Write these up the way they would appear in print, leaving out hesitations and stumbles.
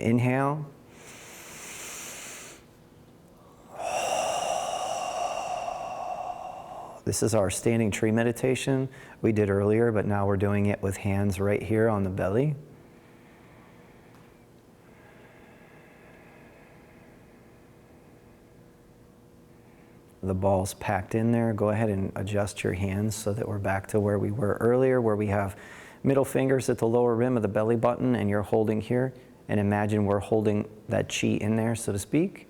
Inhale. This is our standing tree meditation we did earlier, but now we're doing it with hands right here on the belly. The ball's packed in there. Go ahead and adjust your hands so that we're back to where we were earlier, where we have middle fingers at the lower rim of the belly button and you're holding here. And imagine we're holding that chi in there, so to speak.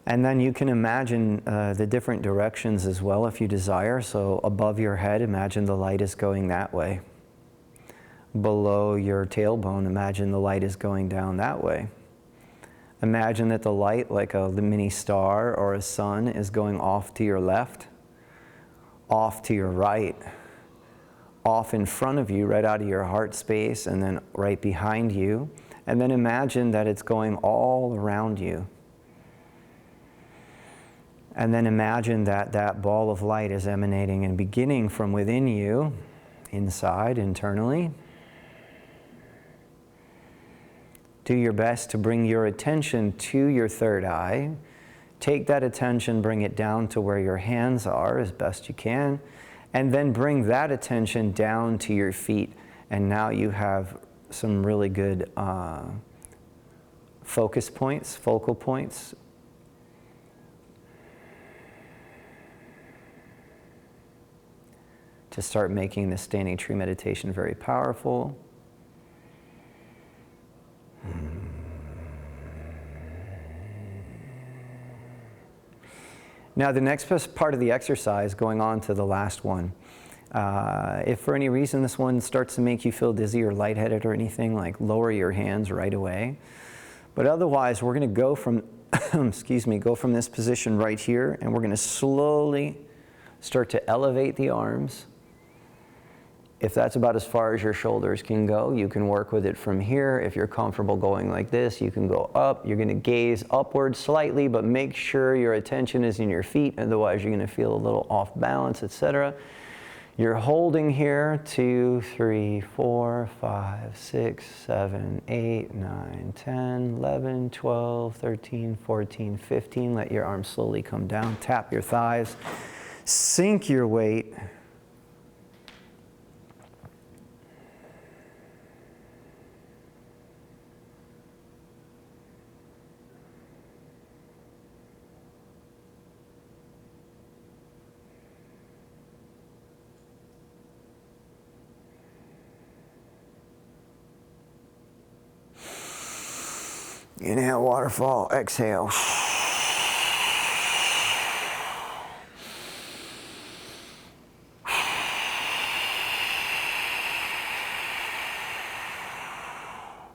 And then you can imagine the different directions as well if you desire. So above your head, imagine the light is going that way. Below your tailbone, imagine the light is going down that way. Imagine that the light, like a mini star or a sun, is going off to your left, off to your right, off in front of you, right out of your heart space, and then right behind you. And then imagine that it's going all around you. And then imagine that that ball of light is emanating and beginning from within you, inside, internally. Do your best to bring your attention to your third eye. Take that attention, bring it down to where your hands are as best you can, and then bring that attention down to your feet. And now you have some really good focus points, focal points. To start making this standing tree meditation very powerful. Now the next part of the exercise, going on to the last one, if for any reason this one starts to make you feel dizzy or lightheaded or anything, like lower your hands right away. But otherwise we're going to go from, go from this position right here, and we're going to slowly start to elevate the arms. If that's about as far as your shoulders can go, you can work with it from here. If you're comfortable going like this, you can go up. You're going to gaze upward slightly, but make sure your attention is in your feet. Otherwise, you're going to feel a little off balance, etc. You're holding here 2, 3, 4, 5, 6, 7, 8, 9, 10, 11, 12, 13, 14, 15. Let your arms slowly come down. Tap your thighs. Sink your weight. Inhale, waterfall. Exhale.